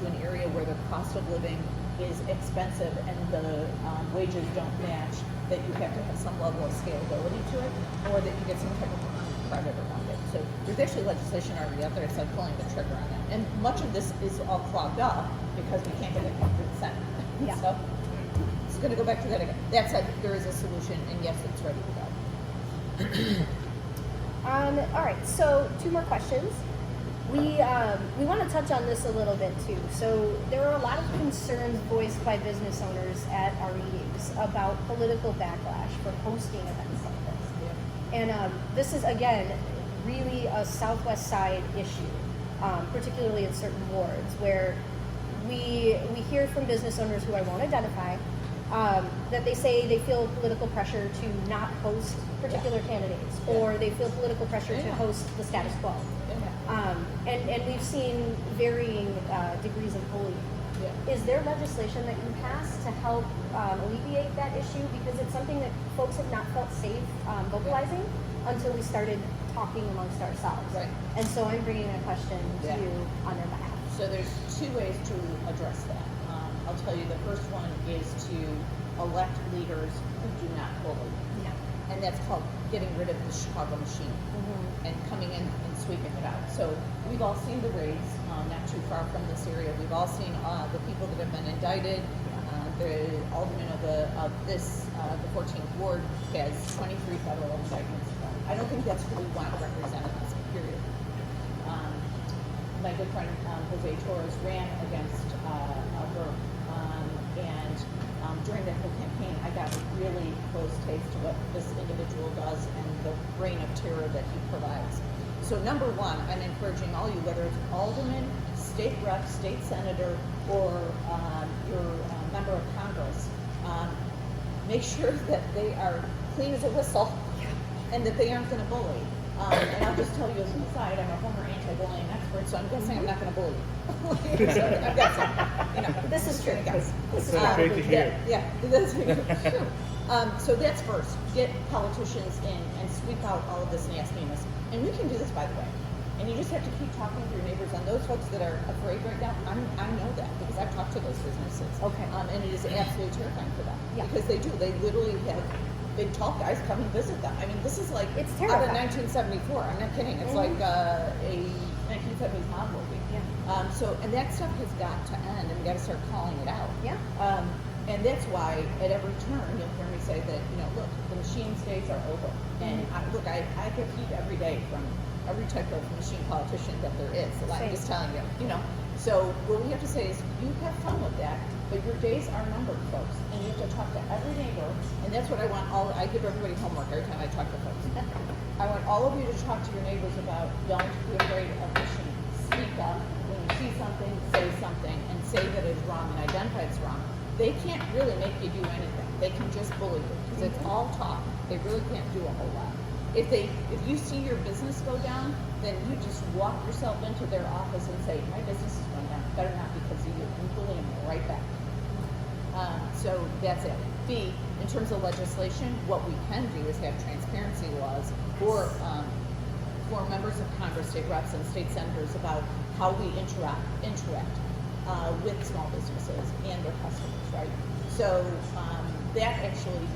an area where the cost of living is expensive and the wages don't match, that you have to have some level of scalability to it, or that you get some type of credit around it. So there's actually legislation already out there. It's like pulling the trigger on that. And much of this is all clogged up because we can't get it through the Senate. Yeah. So it's going to go back to that again. That said, there is a solution, and yes, it's ready to go. All right, so 2 more questions. We want to touch on this a little bit too. So there are a lot of concerns voiced by business owners at our meetings about political backlash for hosting events like this. Yeah. And this is, again, really a Southwest side issue, particularly in certain wards, where we hear from business owners who I won't identify, that they say they feel political pressure to not host particular candidates, or they feel political pressure to host the status quo. And we've seen varying degrees of bullying. Yeah. Is there legislation that you passed to help alleviate that issue? Because it's something that folks have not felt safe vocalizing until we started talking amongst ourselves. Right. And so I'm bringing a question to you on their behalf. So there's 2 ways to address that. I'll tell you the first one is to elect leaders who do not bully. Yeah. And that's called getting rid of the Chicago machine and coming in and sweeping it out. So we've all seen the raids, not too far from this area. We've all seen the people that have been indicted. The alderman of the 14th ward has 23 federal indictments. I don't think that's who we want represented in this period. My good friend Jose Torres ran against her, and during that whole campaign, I got a really close taste to what this individual does and the reign of terror that he provides. So number one, I'm encouraging all you, whether it's alderman, state rep, state senator, or your member of Congress, make sure that they are clean as a whistle and that they aren't going to bully. And I'll just tell you as an aside, I'm a former anti-bullying expert, so I'm guessing I'm not going to bully you. So I'm guessing. You know, This is true. Guys. That's great to hear. Yeah, that's true. So that's first. Get politicians in and sweep out all of this nastiness. And we can do this, by the way. And you just have to keep talking to your neighbors. And those folks that are afraid right now, I know that because I've talked to those businesses. Okay. And it is absolutely terrifying for them. Yeah. Because they do. They literally have big tall guys come and visit them. I mean, this is like It's out of terrifying. 1974. I'm not kidding. It's like a 1970s mob movie. Yeah. And that stuff has got to end, and we got to start calling it out. Yeah. And that's why at every turn you'll hear me say that, look, the machine days are over. And I get heat every day from every type of machine politician that there is. So I'm just telling you, So what we have to say is you have fun with that, but your days are numbered, folks. And you have to talk to every neighbor. And that's what I want I give everybody homework every time I talk to folks. I want all of you to talk to your neighbors about don't be afraid of machines. Speak up. When you see something, say something, and say that it's wrong and identify it's wrong. They can't really make you do anything. They can just bully you because it's all talk. They really can't do a whole lot. If you see your business go down, then you just walk yourself into their office and say, my business is going down. Better not because of you. And bully them right back. So that's it. B, in terms of legislation, what we can do is have transparency laws for members of Congress, state reps, and state senators about how we interact with small businesses and their customers, right? So that actually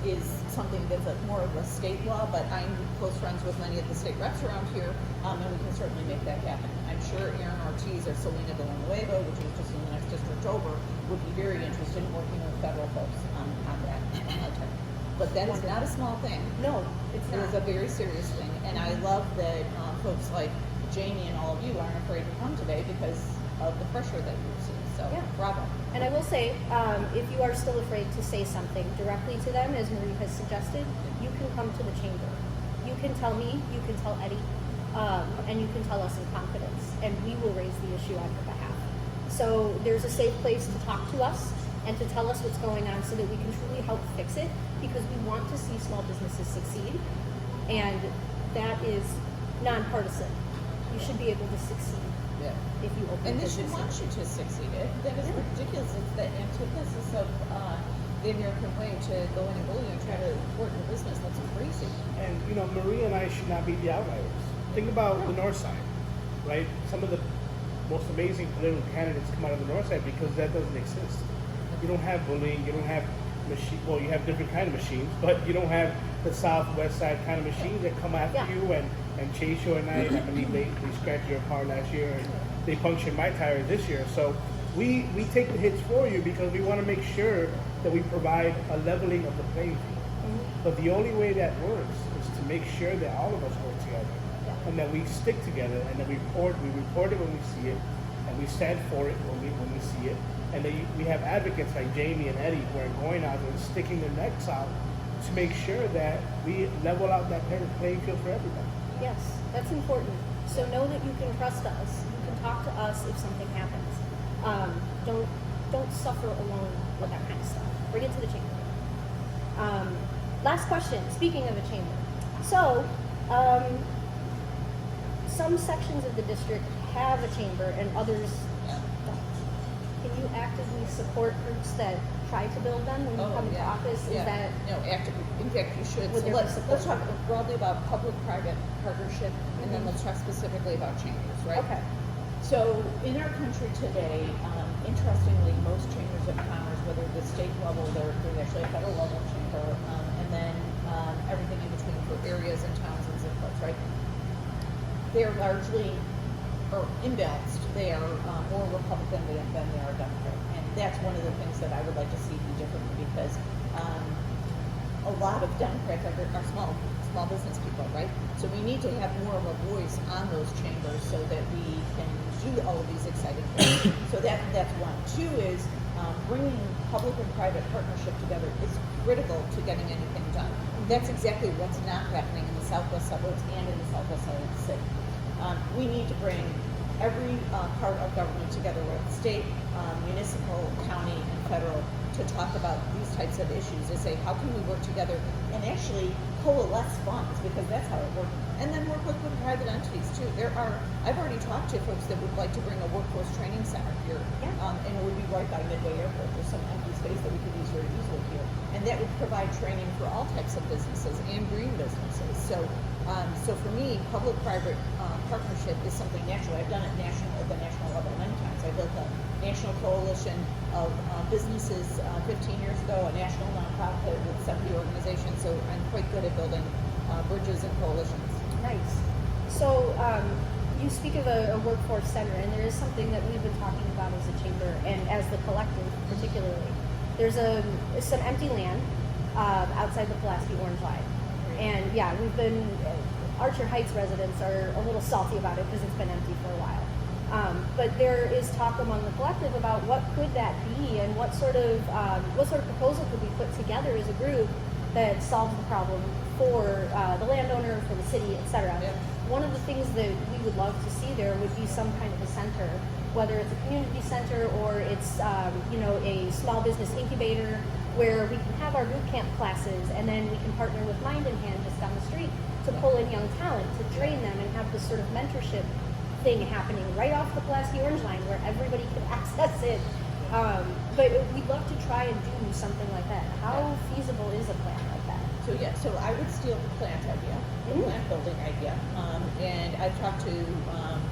is something that's more of a state law, but I'm close friends with many of the state reps around here, and we can certainly make that happen. I'm sure Aaron Ortiz or Selena Villanueva, which is just in the next district over, would be very interested in working with federal folks on that. But that is not a small thing. No, it's It not. is a very serious thing, and I love that folks like Jamie and all of you aren't afraid to come today because of the pressure that you've seen. So, bravo. And I will say, if you are still afraid to say something directly to them, as Marie has suggested, you can come to the chamber. You can tell me, you can tell Eddie, and you can tell us in confidence, and we will raise the issue on your behalf. So there's a safe place to talk to us and to tell us what's going on so that we can truly help fix it, because we want to see small businesses succeed, and that is nonpartisan. You should be able to succeed. Yeah. If you open And they businesses. should want you to succeed. That is ridiculous. It's the antithesis of the American way to go in and bully and try to work your business. That's crazy. And Marie and I should not be the outliers. Think about the north side, right? Some of the most amazing political candidates come out of the north side because that doesn't exist. You don't have bullying. You don't have well, you have different kind of machines, but you don't have the southwest side kind of machines that come after you and chase you at night. I believe they scratched your car last year and they punctured my tire this year. So we take the hits for you because we want to make sure that we provide a leveling of the playing field. But the only way that works is to make sure that all of us work together and that we stick together and that we report it when we see it and we stand for it when we see it. And we have advocates like Jamie and Eddie who are going out and sticking their necks out to make sure that we level out that playing field for everybody. Yes, that's important. So know that you can trust us. You can talk to us if something happens. Don't suffer alone with that kind of stuff. Bring it to the chamber. Last question. Speaking of a chamber, so some sections of the district have a chamber and others don't. Can you actively support groups that try to build them when you come into office? Is that actively? In fact, you should. With So let's talk support. broadly about public-private partnership, and then let's talk specifically about chambers, right? Okay. So in our country today, interestingly, most chambers of commerce, whether at the state level, there's actually a federal level chamber, and then everything in between for areas and towns and zip codes, right? They're largely or imbalanced. They are more Republican than they are Democrat, and that's one of the things that I would like to see be differently because a lot of Democrats are small business people, right? So we need to have more of a voice on those chambers so that we can do all of these exciting things. So that's one. Two is bringing public and private partnership together is critical to getting anything done. That's exactly what's not happening in the southwest suburbs and in the southwest side of the city. We need to bring every part of government together, whether it's state, municipal, county, and federal, to talk about these types of issues, to say how can we work together and actually coalesce funds, because that's how it works. And then work with private entities too. I've already talked to folks that would like to bring a workforce training center here, and it would be right by Midway Airport. There's some empty space that we could use very easily here, and that would provide training for all types of businesses and green businesses. So for me, public-private partnership is something natural. I've done it at the national level many times. I built a national coalition of businesses 15 years ago, a national nonprofit with 70 organizations. So I'm quite good at building bridges and coalitions. Nice. So you speak of a workforce center, and there is something that we've been talking about as a chamber and as the collective particularly. There's some empty land outside the Pulaski Orange Line. And yeah, we've been, Archer Heights residents are a little salty about it because it's been empty for a while. But there is talk among the collective about what could that be and what sort of proposal could we put together as a group that solves the problem for the landowner, for the city, etc. Yeah. One of the things that we would love to see there would be some kind of a center, whether it's a community center or it's a small business incubator where we can have our boot camp classes, and then we can partner with Mind in Hand just down the street to pull in young talent, to train them and have this sort of mentorship thing happening right off the Pulaski Orange Line where everybody can access it. But we'd love to try and do something like that. How feasible is a plan like that? So I would steal the plant idea, the plant building idea, and I've talked to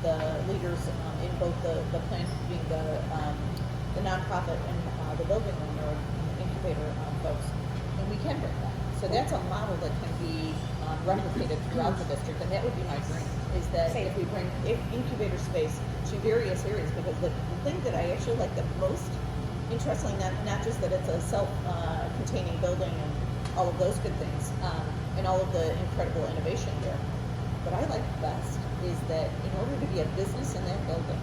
the leaders in both the plant being the nonprofit and the building owner, incubator folks, and we can bring that. So that's a model that can be replicated throughout the district, and that would be my dream, is that if we bring incubator space to various areas, because the thing that I actually like the most, interestingly, not just that it's a self-containing building and all of those good things, and all of the incredible innovation there, what I like best is that in order to be a business in that building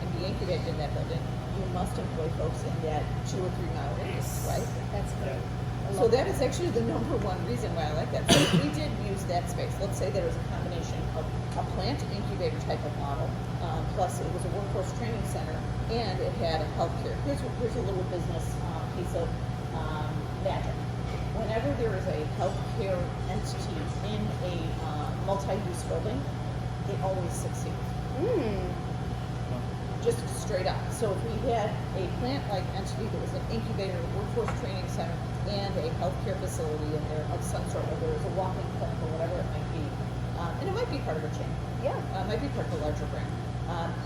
and be incubated in that building, you must employ folks in that 2 or 3 mile radius, right? That's great. So that is actually the number one reason why I like that. So if we did use that space, let's say there was a combination of a plant incubator type of model, plus it was a workforce training center, and it had a healthcare. Here's a little business piece of magic. Whenever there is a healthcare entity in a multi-use building, it always succeeds. Just straight up. So if we had a plant-like entity that was an incubator, workforce training center, and a healthcare facility in there of some sort, whether it was a walk-in clinic or whatever it might be, and it might be part of a chain. Yeah. It might be part of a larger brand.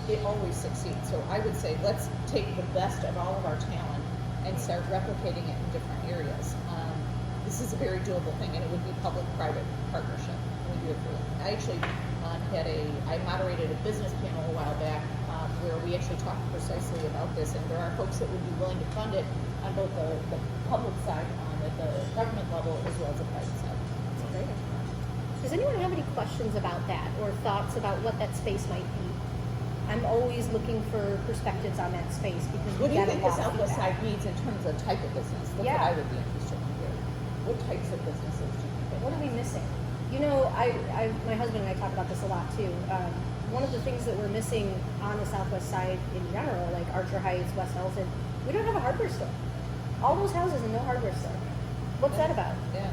it always succeeds. So I would say let's take the best of all of our talent and start replicating it in different areas. This is a very doable thing, and it would be public-private partnership. I actually I moderated a business panel a while back where we actually talked precisely about this, and there are folks that would be willing to fund it on both the public side, at the government level, as well as the private side. Great. Does anyone have any questions about that or thoughts about what that space might be? I'm always looking for perspectives on that space because What we do you get a think the lot of Southwest feedback. side needs in terms of type of business? That's Yeah. what I would be interested in hearing. What types of businesses do you think? What are we missing? You know, my husband and I talk about this a lot too. One of the things that we're missing on the Southwest side in general, like Archer Heights, West Elton, we don't have a hardware store. All those houses and no hardware store. What's that about? Yeah.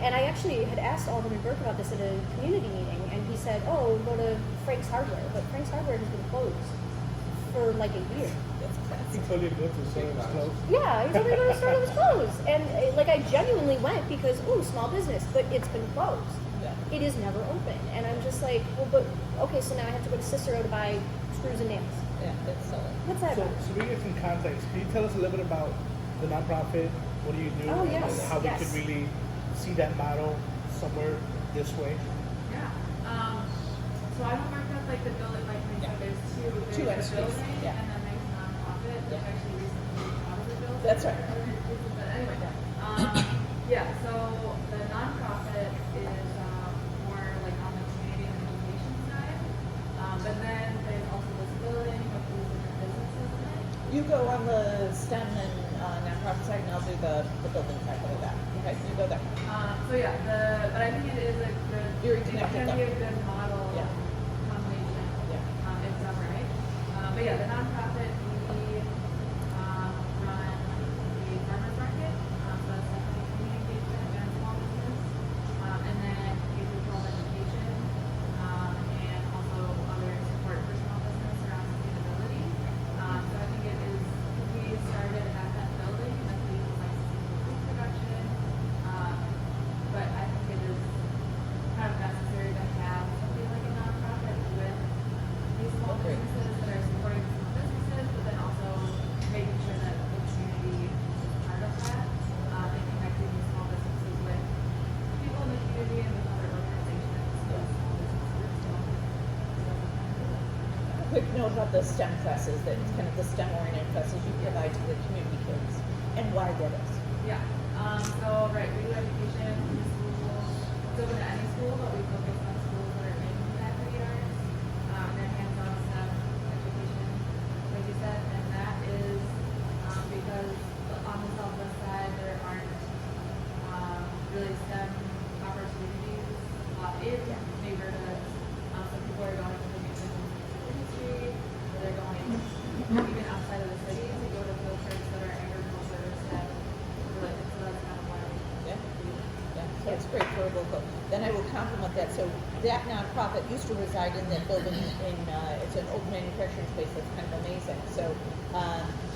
And I actually had asked Alderman Burke about this at a community meeting, and he said, "Oh, go to Frank's Hardware," but Frank's Hardware has been closed for like a year. That's He classic. told you to go to the store that was closed. Yeah, he told me to go to the store that was closed, and like I genuinely went because small business, but it's been closed. Yeah. It is never open, and I'm just like, well, but okay, so now I have to go to Cicero to buy screws and nails. Yeah, that's silly. What's that So, about? so we get some context. Can you tell us a little bit about the nonprofit? What do you do? Oh, and yes, how we yes. could really see that model somewhere this way? Yeah. So I don't work with like the building, like I said, there's Two the entities, building yeah. and then there's nonprofit, which Yeah. actually recently moved out of the building. That's right. But anyway, yeah. So the nonprofit is more like on the community and education side, but then there's also this building with these different businesses in it. You go on the STEM and nonprofit side, and I'll do the building side of that. Okay, you go there. So yeah, but I think it is a good, Very it connected can be though. a good model Yeah. combination. Yeah. If done right. But yeah, the nonprofit, we run the farmers market, so that's definitely community engagement and small business, and then K-12 education, and also other support for small business around sustainability. So I think it is, we started at that building, and we use like sustainable food production, but I think it is kind of necessary to have something like a nonprofit with these small Great. businesses that are supporting small businesses, but then also making sure that the community is part of that, and connecting these small businesses with people in the community and with other organizations, so small businesses. So that's kind of cool. A quick note about the STEM classes, that it's kind of the STEM-oriented classes you provide to the community kids, and why that is. Yeah. So right, we do education in the schools. It's open to any school, but we focus on schools that are in the equity arts, and their hands-on STEM education, like you said, and that is because on the Southwest side there aren't really STEM opportunities in neighborhoods. So people are going to the nutrition industry, or they're going even outside of the city to go to field trips that are agriculture STEM related. So that's kind of why we Yeah, yeah, so it's great for a local. Then I will compliment that. So that nonprofit used to reside in that building it's an old manufacturing space that's kind of amazing. So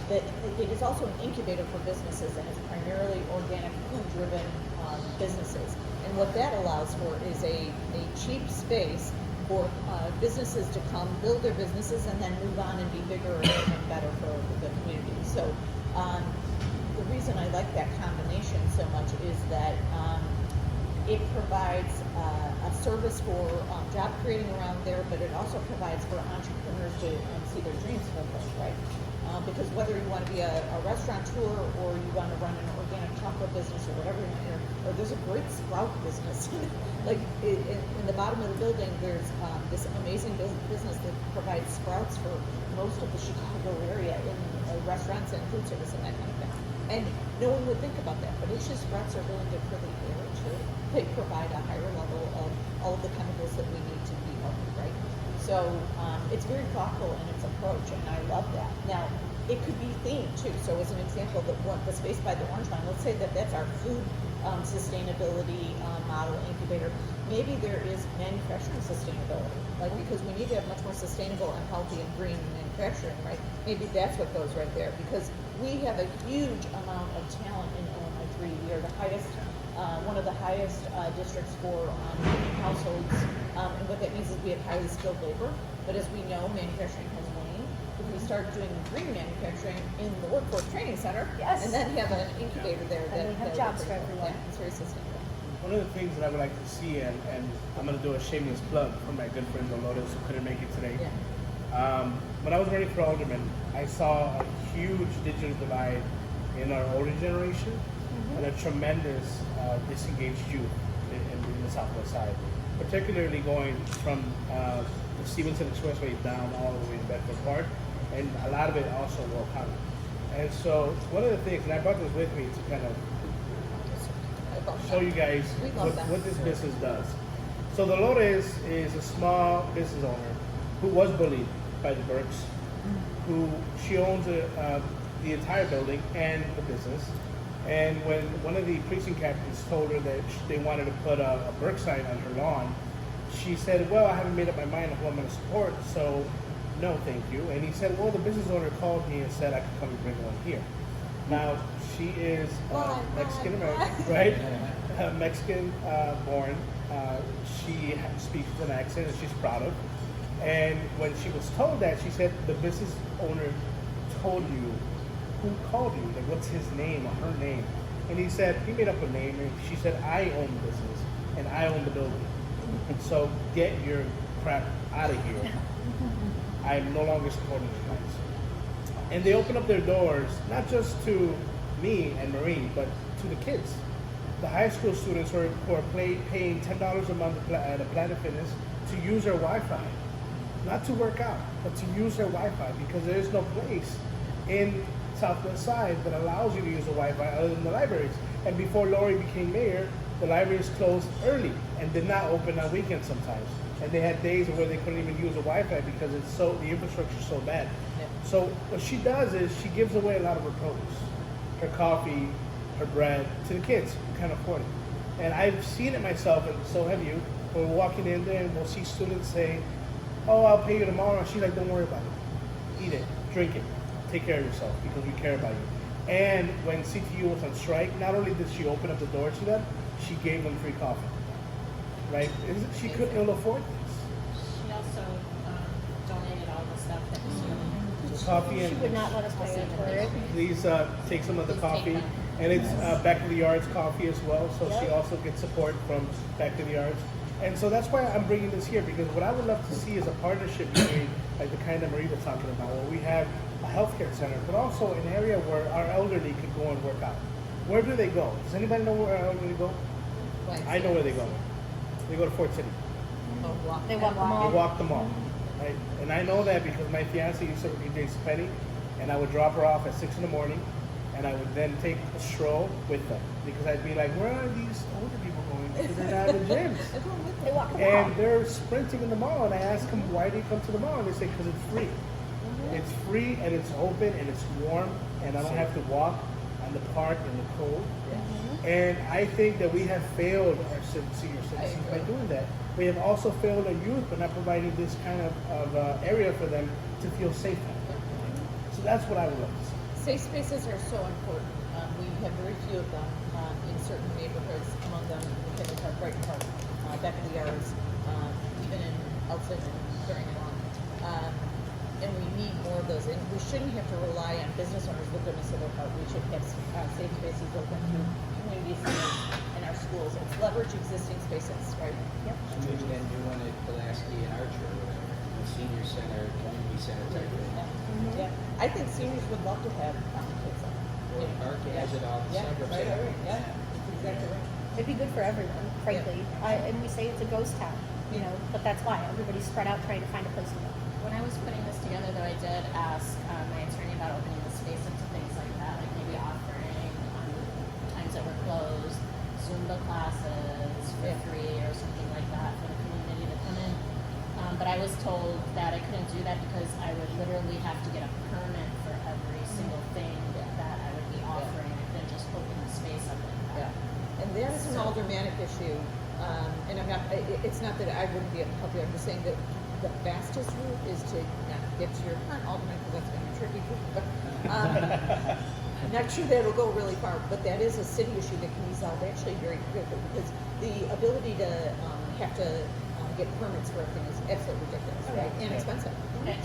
it is also an incubator for businesses, and it's primarily organic food-driven businesses. And what that allows for is a cheap space for businesses to come build their businesses and then move on and be bigger and better for the community. So the reason I like that combination so much is that it provides a service for job creating around there, but it also provides for entrepreneurs to see their dreams fulfilled, right? Because whether you want to be a restaurateur or you want to run an organic chocolate business or whatever you want, or there's a great sprout business. Like in the bottom of the building, there's this amazing business that provides sprouts for most of the Chicago area in restaurants and food service and that kind of thing. And no one would think about that, but it's just sprouts are really good for the air too. They provide a higher level of all of the chemicals that we need to be healthy, right? So it's very thoughtful in its approach, and I love that. Now, it could be themed too. So as an example, the space by the Orange Line, let's say that that's our food sustainability model incubator. Maybe there is manufacturing sustainability, like because we need to have much more sustainable and healthy and green manufacturing, right? Maybe that's what goes right there, because we have a huge amount of talent in Illinois 3. We are the highest one of the highest districts for households, and what that means is we have highly skilled labor. But as we know, manufacturing has waned. If we start doing green manufacturing in the workforce training center, Yes. and then have an incubator there, And we have jobs for everyone. Yeah, it's very sustainable. One of the things that I would like to see, and I'm going to do a shameless plug for my good friend Dolores who couldn't make it today. Yeah. When I was running for alderman, I saw a huge digital divide in our older generation and a tremendous disengaged youth in the Southwest side, particularly going from the Stevenson Expressway down all the way to Bedford Park, and a lot of it also Will County. And so one of the things, and I brought this with me to kind of show you guys what this business does. So Dolores is a small business owner who was bullied by the Burks, who she owns the entire building and the business. And when one of the precinct captains told her that they wanted to put a Burke sign on her lawn, she said, well, I haven't made up my mind on who I'm going to support, so no, thank you. And he said, well, the business owner called me and said I could come and bring one here. Now, she is Mexican American, right? Mexican born. She speaks with an accent and she's proud of. And when she was told that, she said, the business owner told you, who called you? Like, what's his name or her name? And he said, he made up a name. And she said, I own the business and I own the building. And so get your crap out of here. I'm no longer supporting you guys. And they open up their doors, not just to me and Marie, but to the kids. The high school students who are paying $10 a month at Planet Fitness to use their Wi-Fi. Not to work out, but to use their Wi-Fi, because there is no place in Southwest Side that allows you to use the Wi-Fi other than the libraries. And before Lori became mayor, the libraries closed early and did not open on weekends sometimes. And they had days where they couldn't even use the Wi-Fi because the infrastructure is so bad. Yeah. So what she does is she gives away a lot of her produce, her coffee, her bread to the kids who can't afford it. And I've seen it myself, and so have you. We're walking in there and we'll see students say, oh, I'll pay you tomorrow. And she's like, don't worry about it. Eat it, drink it, take care of yourself because we care about you. And when CTU was on strike, not only did she open up the door to them, she gave them free coffee. Right? She couldn't ill afford this. She also donated all the stuff that was The coffee She and would not let us pay for it. please take some of the Please coffee. take them. And it's Back to the Yards coffee as well, so she Yep. also gets support from Back to the Yards. And so that's why I'm bringing this here, because what I would love to see is a partnership between, like the kind that Marie was talking about, where we have a healthcare center, but also an area where our elderly could go and work out. Where do they go? Does anybody know where our elderly go? I know where they go. They go to Fort City. Oh, walk. They walk them They all. walk the mall, right? And I know that because my fiance used to work at J.C. Penney, and I would drop her off at 6 in the morning, and I would then take a stroll with them because I'd be like, where are these older people going? Because they're not in the gyms. They walk them And all. they're sprinting in the mall, and I ask them, why do you come to the mall? And they say, because it's free. It's free, and it's open, and it's warm, and I don't have to walk on the park in the cold. And I think that we have failed our senior citizens by doing that. We have also failed our youth by not providing this kind of area for them to feel safe at. So that's what I would love to see. Safe spaces are so important. We have very few of them in certain neighborhoods, among them McKinley Park, Brighton Park, Back in the Yards, even in Elton and Carrying Along. And we need more of those. And we shouldn't have to rely on business owners with goodness of their heart. We should have safe spaces open to community centers in our schools. It's leverage existing spaces, right? Yep. Maybe then do one at Pulaski and Archer or whatever, a senior center, community center type thing. Yeah. I think seniors would love to have kids on. Well, Park has it all, the Yeah, suburbs right, have right, it. yeah, that's exactly right. It'd be good for everyone, frankly. And we say it's a ghost town, you know, but that's why everybody's spread out trying to find a place to go. When I was putting this together, though, I did ask my attorney about opening the space up to things like that, like maybe offering on times that we're closed, Zumba classes for free or something like that for the community to come in. But I was told that I couldn't do that because I would literally have to get a permit for every single thing that I would be offering. I couldn't just open the space up like that. Yeah, and that is an aldermanic issue. And I'm not, it's not that I wouldn't be able to help you, I'm just saying that the fastest route is to not get to your current alderman, because that's going to be tricky. But I'm not sure that'll go really far, but that is a city issue that can be solved actually very quickly because the ability to have to get permits for everything is absolutely ridiculous, right? And expensive.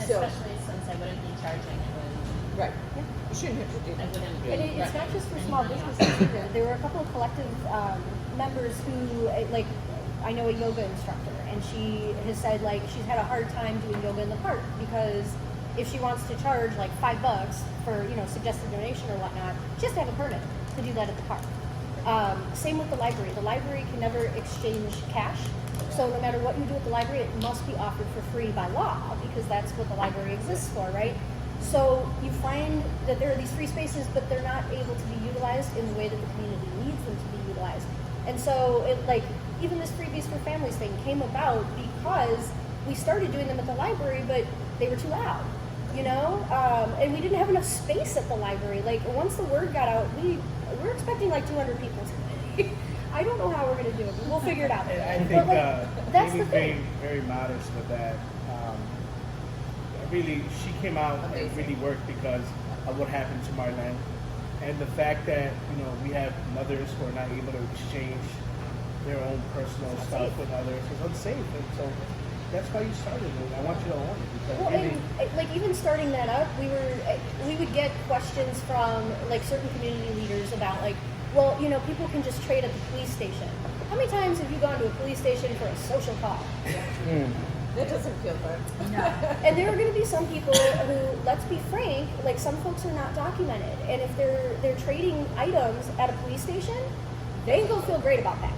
So, Especially since I wouldn't be charging, it would, right. You shouldn't have to do I that. wouldn't. And it's not just for small businesses either. There were a couple of collective members who, like, I know a yoga instructor, and she has said, like, she's had a hard time doing yoga in the park because if she wants to charge like $5 for, you know, suggested donation or whatnot, she has to have a permit to do that at the park. Same with the library. The library can never exchange cash. So no matter what you do at the library, it must be offered for free by law because that's what the library exists for, right? So you find that there are these free spaces, but they're not able to be utilized in the way that the community needs them to be utilized. And so it, like, even this Freebies for Families thing came about because we started doing them at the library, but they were too loud, you know? And we didn't have enough space at the library. Like, once the word got out, we're expecting like 200 people today. I don't know how we're going to do it, but we'll figure it out. I think But, like, that's the Amy's thing. being very modest with that. Really, she came out and really worked because of what happened to Marlene. And the fact that, you know, we have mothers who are not able to exchange their own personal stuff with others is unsafe. And so that's why you started it. I want you to own it. Because Well, really, and like even starting that up, we would get questions from like certain community leaders about like, well, you know, people can just trade at the police station. How many times have you gone to a police station for a social call? That doesn't feel good. And there are going to be some people who, let's be frank, like some folks are not documented, and if they're trading items at a police station, they ain't gonna feel great about that.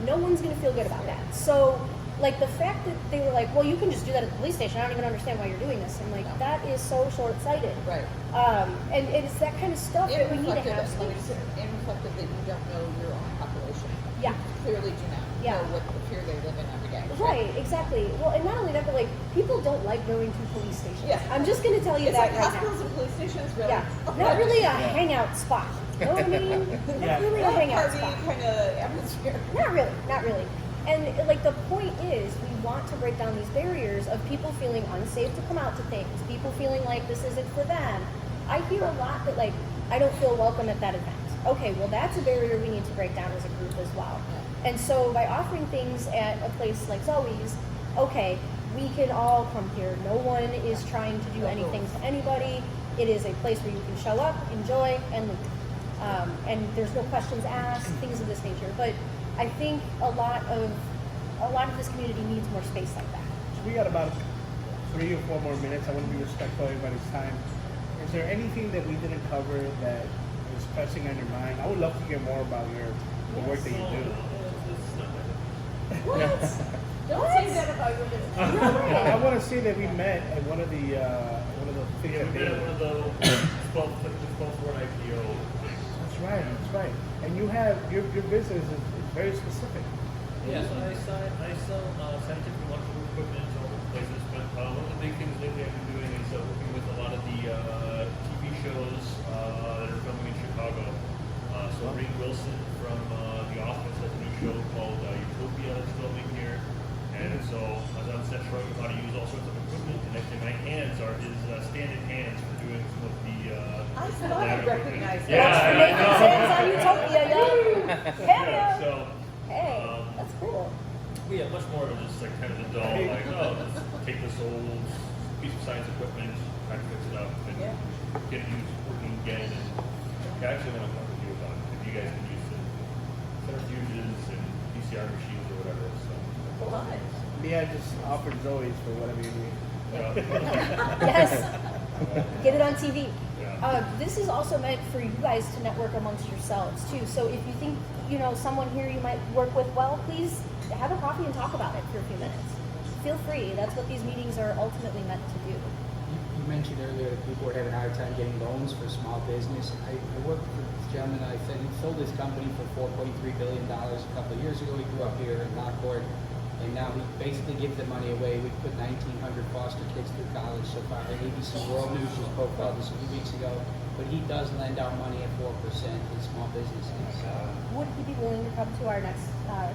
No one's gonna feel good about that. So, like the fact that they were like, well, you can just do that at the police station. I don't even understand why you're doing this. And like that is so short-sighted. Right. And it's that kind of stuff that we need to have space. And reflective that you don't know your own population. Yeah. You clearly do not Yeah. know what the fear they live in every day. Right, exactly. Well, and not only that, but like people don't like going to police stations. Yeah. I'm just gonna tell you It's that like right hospitals now. and police stations, really. Yeah, not really a hangout spot. You know what I mean? Not really a hangout Party spot. kind of atmosphere. Not really, not really. And like the point is, we want to break down these barriers of people feeling unsafe to come out to things, people feeling like this isn't for them. I hear a lot that like, I don't feel welcome at that event. Okay, well that's a barrier we need to break down as a group as well. And so by offering things at a place like Zoe's, okay, we can all come here. No one is trying to do anything to anybody. It is a place where you can show up, enjoy, and leave. And there's no questions asked, things of this nature. But I think a lot of this community needs more space like that. so we got about 3 or 4 more minutes. I want to be respectful of everybody's time. Is there anything that we didn't cover that is pressing on your mind? I would love to hear more about the work that you do. What? Don't say that about your business. I want to say that we met at one of the things Yeah, that we they did one of the 12 board IPO. That's right, that's right. And you have your business is very specific. Yeah, so I sell scientific electrical equipment to all over places, but one of the big things lately I've been doing is working with a lot of the TV shows that are filming in Chicago. So Ray Wilson from The Office has a new show called Utopia that's filming here. And so I was on set showing him how to use all sorts of equipment, and actually my hands are his stand-in hands for doing some of the I thought I recognized Yeah, That's I for making know. sense on Utopia, yo. Hell Yeah, yeah. so Hey, that's cool. we have much more of just like kind of the dull, like, oh, let's take this old piece of science equipment, try to fix it up, and get it used working again. And actually, then I'm talking to you about if you guys can use it, centrifuges and PCR machines or whatever. So, Fun. Yeah, just offer Zoe's for whatever you need. Yes. Get it on TV. yeah. This is also meant for you guys to network amongst yourselves too. So if you think, you know, someone here you might work with well, please have a coffee and talk about it for a few minutes. Feel free. That's what these meetings are ultimately meant to do. You mentioned earlier that people are having a hard time getting loans for small business. I worked with this gentleman, I said he sold his company for $4.3 billion a couple of years ago. He grew up here in Lockport, and now he basically gives the money away. We put 1,900 foster kids through college so far. ABC World News just profiled this a few weeks ago. but he does lend out money at 4% to small businesses. Would he be willing to come to our next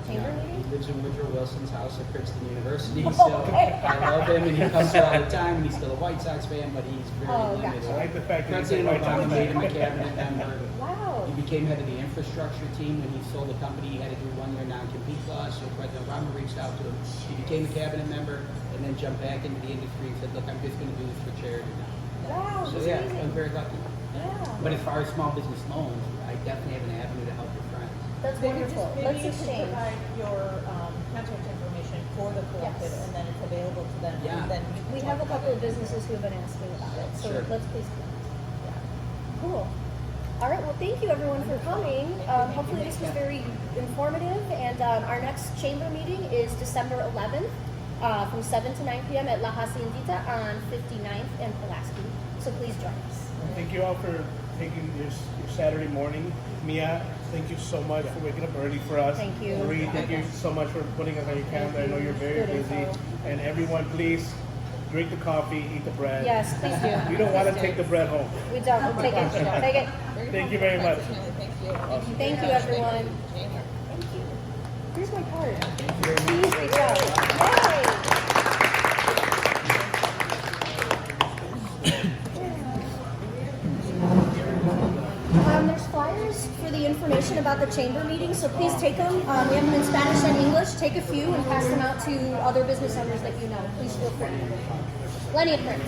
chamber He meeting? lives in Woodrow Wilson's house at Princeton University, so I love him, and he comes here all the time, and he's still a White Sox fan, but he's very Gotcha. limited. I like the fact that he's President a White Sox Obama made him a fan. cabinet member. Wow. He became head of the infrastructure team when he sold the company. He had to do 1 year non-compete clause, so President Obama reached out to him. He became a cabinet member and then jumped back into the industry and said, look, I'm just going to do this for charity now. Wow, So that's yeah, amazing. I'm very lucky. Yeah. But as far as small business loans, I definitely have an avenue to help your friends. That's Maybe wonderful. maybe Let's you could exchange. provide your contact information for the collective, Yes. and then it's available to them. Yeah. And then We have a couple of businesses who have been asking about it, so Sure. let's please connect. Yeah. Cool. All right, well, thank you everyone for coming. Hopefully this was very informative, and our next chamber meeting is December 11th from 7 to 9 p.m. at La Haciendita on 59th and Pulaski. So please join us. Thank you all for taking your Saturday morning. Mia, thank you so much for waking up early for us. Thank you. Marie, thank you so much for putting us on your calendar. I know you're very Good busy. info. And everyone, please drink the coffee, eat the bread. Yes, please do. We don't want to Please take do. the bread home. We don't. We'll take it. Take it. Thank you very much. Thank you. Thank you, everyone. Jamie. Thank you. Here's my card. Thank you very much. Please reach out. Yay! There's flyers for the information about the chamber meeting, so please take them. We have them in Spanish and English. Take a few and pass them out to other business owners that you know. Please feel free. Plenty of prints.